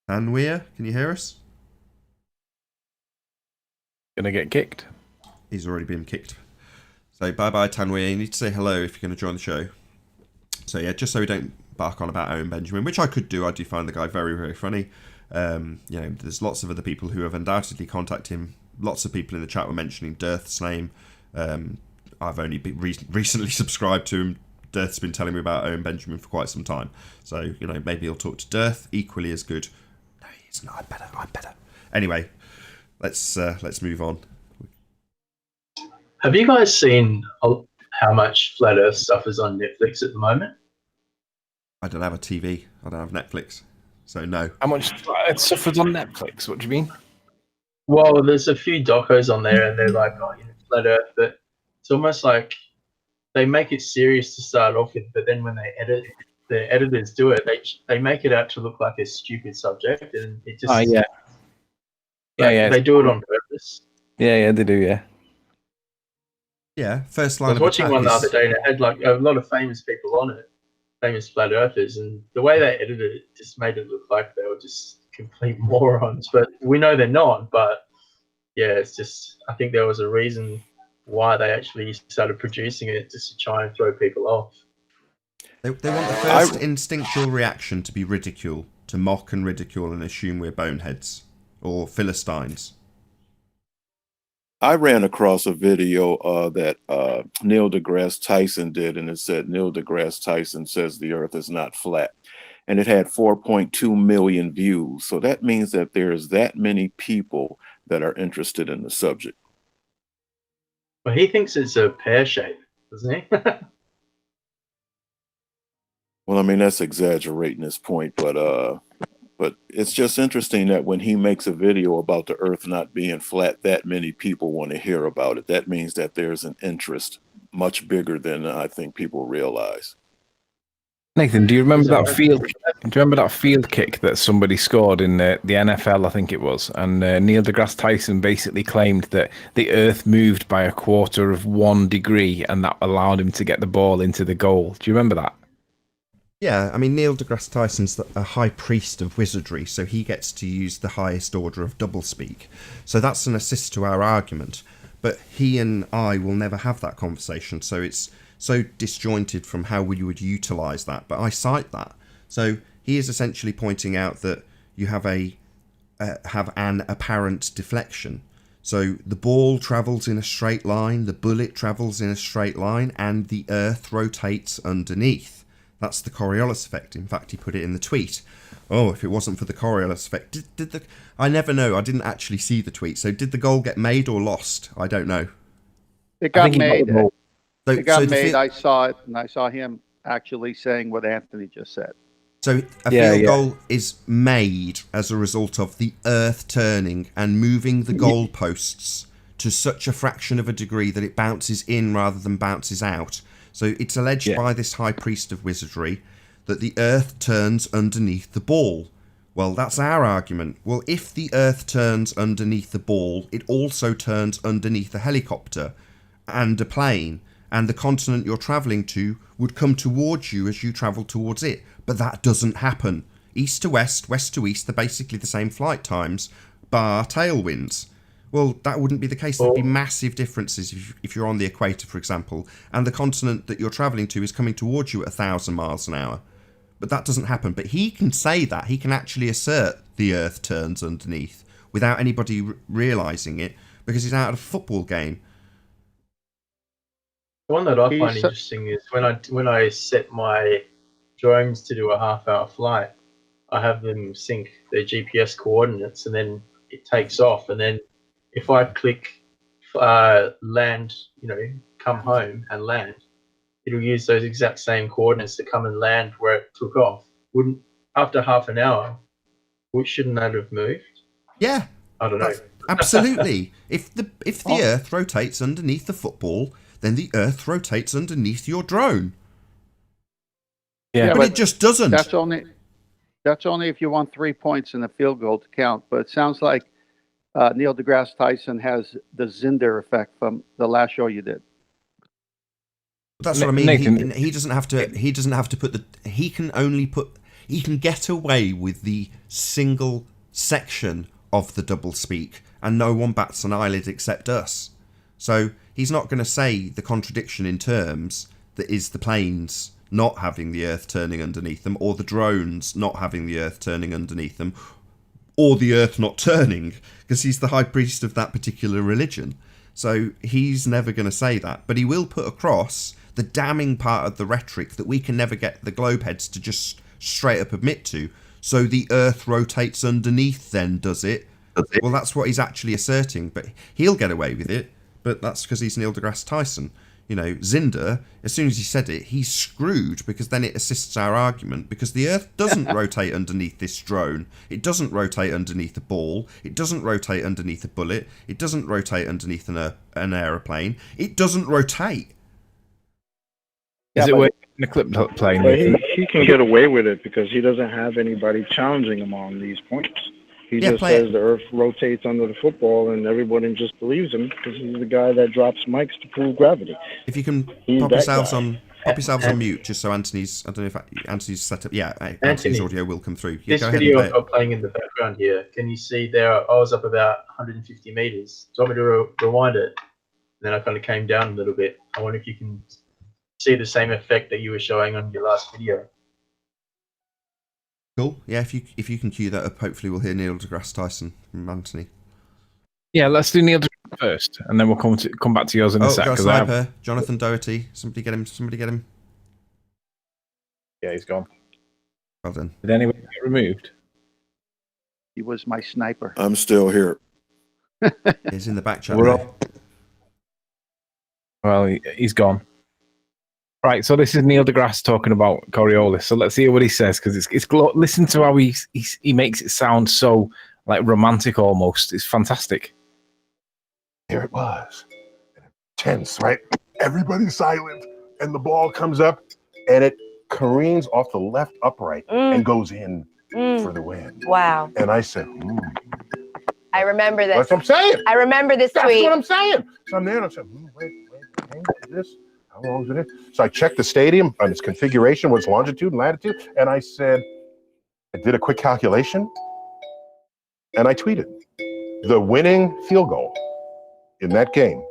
Tanweer, can you hear us? Gonna get kicked. He's already been kicked. So bye-bye, Tanweer. You need to say hello if you're going to join the show. So yeah, just so we don't bark on about Owen Benjamin, which I could do. I do find the guy very, very funny. There's lots of other people who have undoubtedly contacted him. Lots of people in the chat were mentioning Dirth's name. I've only been recently subscribed to him. Dirth's been telling me about Owen Benjamin for quite some time. So, maybe he'll talk to Dirth, equally as good. No, he's not. I'm better. Anyway, let's move on. Have you guys seen how much Flat Earth stuff is on Netflix at the moment? I don't have a TV. I don't have Netflix. So, no. How much stuff is on Netflix? What do you mean? Well, there's a few docos on there, and they're like, Flat Earth, but it's almost like they make it serious to start off with, but then when they edit, the editors do it, they make it out to look like a stupid subject, and it just... They do it on purpose. Yeah, they do, yeah. Yeah, first line I was of watching attack one the is- other day, and it had like a lot of famous people on it, famous flat earthers, and the way they edited it just made it look like they were just complete morons. But we know they're not. But yeah, it's just, I think there was a reason why they actually started producing it, just to try and throw people off. They want the first instinctual reaction to be ridicule, to mock and ridicule and assume we're boneheads or Philistines. I ran across a video that Neil deGrasse Tyson did, and it said Neil deGrasse Tyson says the Earth is not flat, and it had 4.2 million views. So that means that there's that many people that are interested in the subject. Well, he thinks it's a pear shape, doesn't he? Well, I mean, that's exaggerating his point, but it's just interesting that when he makes a video about the Earth not being flat, that many people want to hear about it. That means that there's an interest much bigger than I think people realize. Nathan, do you remember that field? Do you remember that field kick that somebody scored in the NFL? I think it was, and Neil deGrasse Tyson basically claimed that the Earth moved by 1/4 degree, and that allowed him to get the ball into the goal. Do you remember that? Yeah, I mean, Neil deGrasse Tyson's a high priest of wizardry, so he gets to use the highest order of doublespeak. So that's an assist to our argument. But he and I will never have that conversation, so it's so disjointed from how we would utilise that. But I cite that. So he is essentially pointing out that you have an apparent deflection. So the ball travels in a straight line, the bullet travels in a straight line, and the Earth rotates underneath. That's the Coriolis effect. In fact, he put it in the tweet. Oh, if it wasn't for the Coriolis effect, I never know. I didn't actually see the tweet. So did the goal get made or lost? I don't know. It got made. It got made. I saw it, and I saw him actually saying what Anthony just said. So a field goal is made as a result of the Earth turning and moving the goalposts to such a fraction of a degree that it bounces in rather than bounces out. So it's alleged by this high priest of wizardry that the Earth turns underneath the ball. Well, that's our argument. Well, if the Earth turns underneath the ball, it also turns underneath a helicopter and a plane, and the continent you're travelling to would come towards you as you travel towards it. But that doesn't happen. East to west, west to east, they're basically the same flight times, bar tailwinds. Well, that wouldn't be the case. There'd be massive differences if you're on the equator, for example, and the continent that you're travelling to is coming towards you at 1,000 miles an hour. But that doesn't happen. But he can say that. He can actually assert the Earth turns underneath without anybody realising it because he's out of a football game. The one that I find interesting is when I set my drones to do a half-hour flight, I have them sync their GPS coordinates, and then it takes off, and then if I click land, come home and land, it'll use those exact same coordinates to come and land where it took off. After half an hour, shouldn't that have moved? Yeah. I don't know. Absolutely. If the Earth rotates underneath the football, then the Earth rotates underneath your drone. Yeah, but it just doesn't. That's only if you want 3 points in a field goal to count. But it sounds like Neil deGrasse Tyson has the Zinder effect from the last show you did. That's what I mean. Nathan, he doesn't have to. He doesn't have to put the. He can only put. He can get away with the single section of the doublespeak, and no one bats an eyelid except us. So he's not going to say the contradiction in terms that is the planes not having the Earth turning underneath them, or the drones not having the Earth turning underneath them, or the Earth not turning, because he's the high priest of that particular religion. So he's never going to say that, but he will put across the damning part of the rhetoric that we can never get the globeheads to just straight up admit to. So the Earth rotates underneath then, does it? Well, that's what he's actually asserting, but he'll get away with it, but that's because he's Neil deGrasse Tyson. You know, Zinder, as soon as he said it, he's screwed, because then it assists our argument, because the Earth doesn't rotate underneath this drone. It doesn't rotate underneath a ball. It doesn't rotate underneath a bullet. It doesn't rotate underneath an aeroplane. It doesn't rotate. Is it in the clip playing? But he can get away with it because he doesn't have anybody challenging him on these points. He just says the Earth rotates under the football, and everybody just believes him because he's the guy that drops mics to prove gravity. If you can pop yourselves on mute, just so Anthony's, I don't know if Anthony's set up. Yeah, Anthony's audio will come through. This video I've got playing in the background here, can you see there? I was up about 150 meters. Do you want me to rewind it? Then I kind of came down a little bit. I wonder if you can see the same effect that you were showing on your last video. Cool. Yeah, if you can cue that up, hopefully we'll hear Neil deGrasse Tyson from Anthony. Yeah, let's do Neil deGrasse first, and then we'll come back to yours in a sec. Got a sniper. Jonathan Doherty. Somebody get him. Yeah, he's gone. Well done. Did anyone get removed? He was my sniper. I'm still here. He's in the back channel. Well, he's gone. Right, so this is Neil deGrasse talking about Coriolis. So let's hear what he says, because it's listen to how he makes it sound so like romantic almost. It's fantastic. Here it was. Tense, right? Everybody's silent, and the ball comes up, and it careens off the left upright and goes in for the win. Wow. And I said, I remember this. That's what I'm saying. I remember this That's tweet. what I'm saying. So I'm there, and I said, wait, hang on, this. How long is it? So I checked the stadium on its configuration, what's longitude and latitude, and I said, I did a quick calculation, and I tweeted, the winning field goal in that game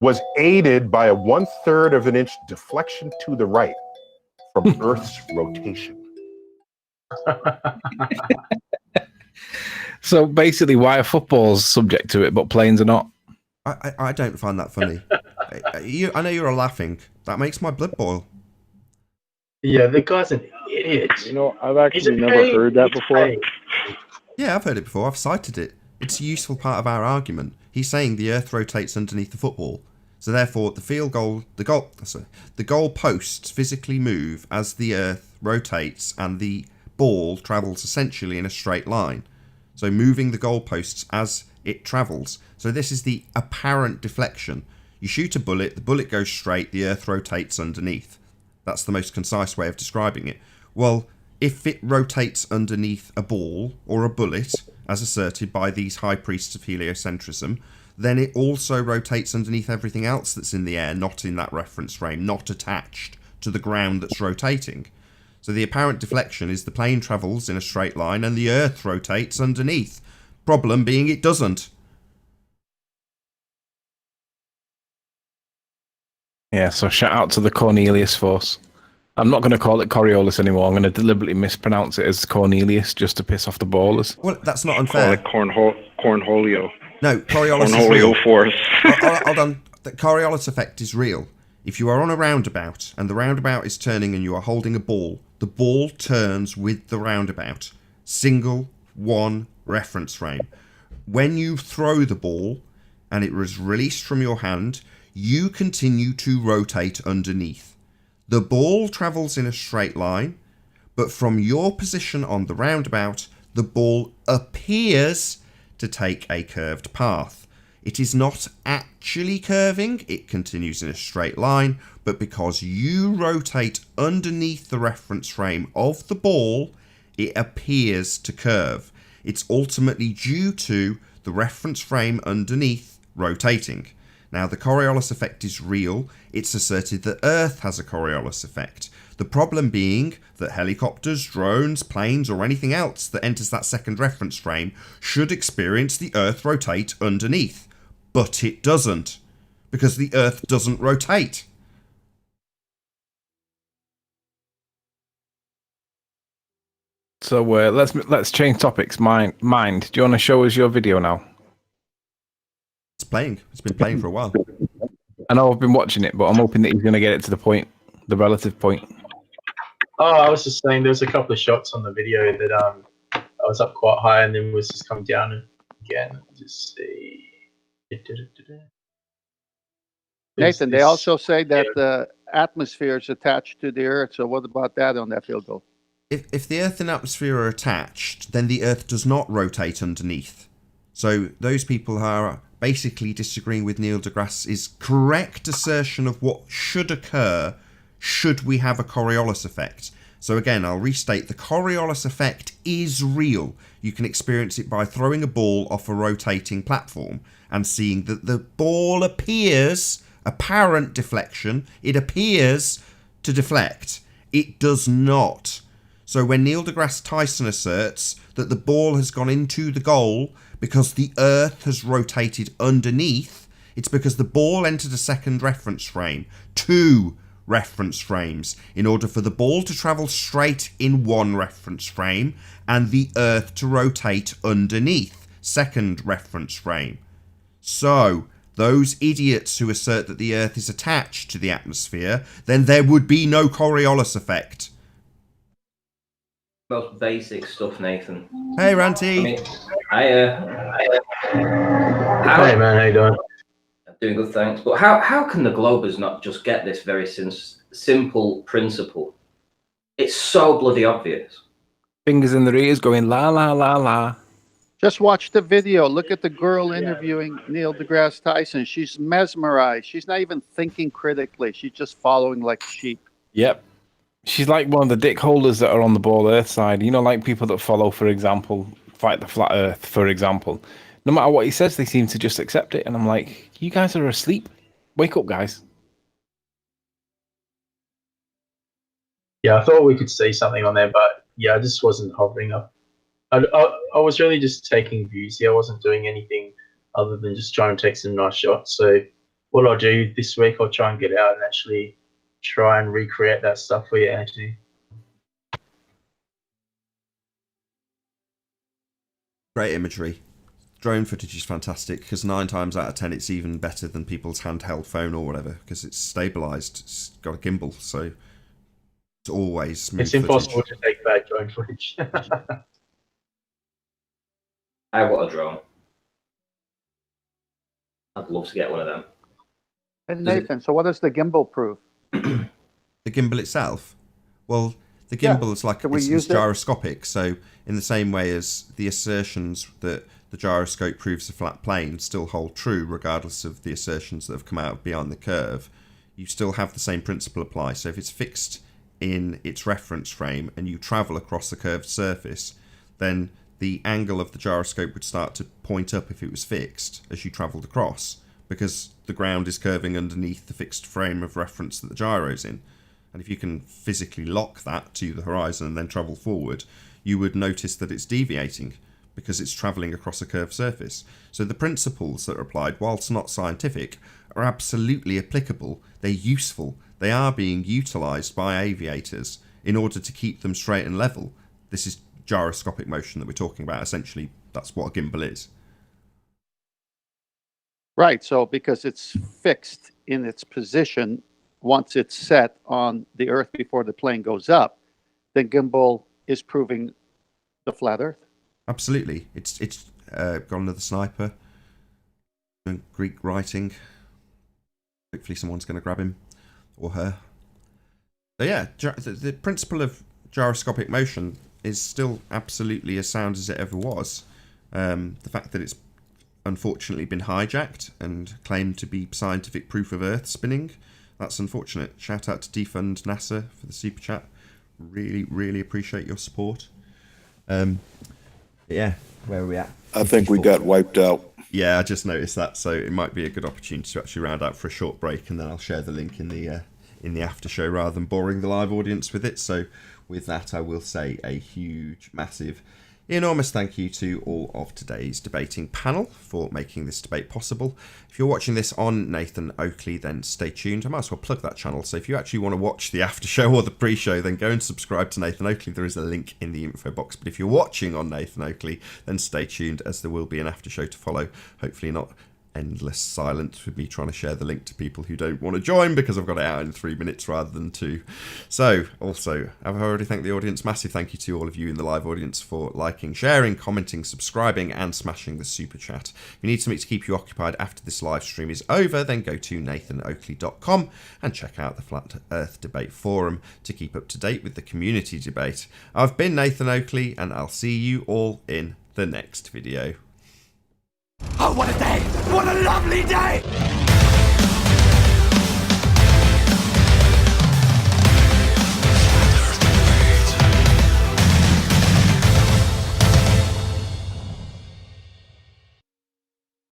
was aided by a 1/3 of an inch deflection to the right from Earth's rotation. So basically, why are footballs subject to it, but planes are not? I don't find that funny. I know you're laughing. That makes my blood boil. Yeah, the guy's an idiot. You know, I've actually never heard that before. Yeah, I've heard it before. I've cited it. It's a useful part of our argument. He's saying the Earth rotates underneath the football, so therefore the goal posts physically move as the Earth rotates, and the ball travels essentially in a straight line. So moving the goalposts as it travels. So this is the apparent deflection. You shoot a bullet, the bullet goes straight, the Earth rotates underneath. That's the most concise way of describing it. Well, if it rotates underneath a ball or a bullet, as asserted by these high priests of heliocentrism, then it also rotates underneath everything else that's in the air, not in that reference frame, not attached to the ground that's rotating. So the apparent deflection is the plane travels in a straight line and the Earth rotates underneath. Problem being it doesn't. Yeah, so shout out to the Cornelius force. I'm not going to call it Coriolis anymore. I'm going to deliberately mispronounce it as Cornelius just to piss off the ballers. Well, that's not unfair. Call it Cornholio. No, Coriolis is real. Cornholio force. Hold on. The Coriolis effect is real. If you are on a roundabout and the roundabout is turning and you are holding a ball, the ball turns with the roundabout. Single, one reference frame. When you throw the ball and it was released from your hand, you continue to rotate underneath. The ball travels in a straight line, but from your position on the roundabout, the ball appears to take a curved path. It is not actually curving, it continues in a straight line, but because you rotate underneath the reference frame of the ball, it appears to curve. It's ultimately due to the reference frame underneath rotating. Now, the Coriolis effect is real. It's asserted that Earth has a Coriolis effect. The problem being that helicopters, drones, planes, or anything else that enters that second reference frame should experience the Earth rotate underneath. But it doesn't, because the Earth doesn't rotate. So let's change topics. Mind, do you want to show us your video now? It's playing. It's been playing for a while. I know I've been watching it, but I'm hoping that he's going to get it to the point, the relative point. Oh, I was just saying there was a couple of shots on the video that I was up quite high and then was just coming down again. Just see. Nathan, they also say that the atmosphere is attached to the Earth. So what about that on that field goal? If the Earth and atmosphere are attached, then the Earth does not rotate underneath. So those people are basically disagreeing with Neil deGrasse's correct assertion of what should occur should we have a Coriolis effect. So again, I'll restate, the Coriolis effect is real. You can experience it by throwing a ball off a rotating platform and seeing that the ball appears, apparent deflection, it appears to deflect. It does not. So when Neil deGrasse Tyson asserts that the ball has gone into the goal because the Earth has rotated underneath, it's because the ball entered a second reference frame, 2 reference frames, in order for the ball to travel straight in 1 reference frame and the Earth to rotate underneath, second reference frame. So those idiots who assert that the Earth is attached to the atmosphere, then there would be no Coriolis effect. Most basic stuff, Nathan. Hey, Ranty. I mean, Hey man, how you doing? I'm doing good, thanks. But how can the Globers not just get this very simple principle? It's so bloody obvious. Fingers in their ears going la la la la. Just watch the video. Look at the girl interviewing Neil deGrasse Tyson. She's mesmerized. She's not even thinking critically. She's just following like sheep. Yep. She's like one of the dick holders that are on the Ball Earth side. You know, like people that follow, for example, Fight the Flat Earth, for example. No matter what he says, they seem to just accept it. And I'm like, you guys are asleep. Wake up, guys. Yeah, I thought we could see something on there, but yeah, I just wasn't hovering up. I was really just taking views here. I wasn't doing anything other than just trying to take some nice shots. So what I'll do this week, I'll try and get out and actually try and recreate that stuff for you, Anthony. Great imagery. Drone footage is fantastic because 9 times out of 10 it's even better than people's handheld phone or whatever because it's stabilized. It's got a gimbal, so it's always smooth. It's impossible to take bad drone footage. I want a drone. I'd love to get one of them. And Nathan, so what does the gimbal prove? The gimbal itself? Well, the gimbal is like it's gyroscopic, so in the same way as the assertions that the gyroscope proves a flat plane still hold true regardless of the assertions that have come out beyond the curve, you still have the same principle apply. So if it's fixed in its reference frame and you travel across the curved surface, then the angle of the gyroscope would start to point up if it was fixed as you travelled across, because the ground is curving underneath the fixed frame of reference that the gyro's in. And if you can physically lock that to the horizon and then travel forward, you would notice that it's deviating because it's travelling across a curved surface. So the principles that are applied, whilst not scientific, are absolutely applicable. They're useful. They are being utilised by aviators in order to keep them straight and level. This is gyroscopic motion that we're talking about. Essentially, that's what a gimbal is. Right. So because it's fixed in its position, once it's set on the Earth before the plane goes up, the gimbal is proving the flat Earth. Absolutely. It's gone to the sniper. Greek writing. Hopefully someone's going to grab him or her. So yeah, the principle of gyroscopic motion is still absolutely as sound as it ever was. The fact that it's unfortunately been hijacked and claimed to be scientific proof of Earth spinning, that's unfortunate. Shout out to Defund NASA for the super chat. Really, really appreciate your support. Yeah, where are we at? I think we got wiped out. Yeah, I just noticed that, so it might be a good opportunity to actually round out for a short break, and then I'll share the link in the after show rather than boring the live audience with it. So with that, I will say a huge, massive Enormous thank you to all of today's debating panel for making this debate possible. If you're watching this on Nathan Oakley, then stay tuned. I might as well plug that channel. So if you actually want to watch the after show or the pre-show, then go and subscribe to Nathan Oakley. There is a link in the info box. But if you're watching on Nathan Oakley, then stay tuned, as there will be an after show to follow. Hopefully not endless silence with me trying to share the link to people who don't want to join, because I've got it out in 3 minutes rather than 2. So, also, I've already thanked the audience. Massive thank you to all of you in the live audience for liking, sharing, commenting, subscribing, and smashing the super chat. If you need something to keep you occupied after this live stream is over, then go to nathanoakley.com and check out the Flat Earth Debate Forum to keep up to date with the community debate. I've been Nathan Oakley, and I'll see you all in the next video. Oh, what a day! What a lovely day!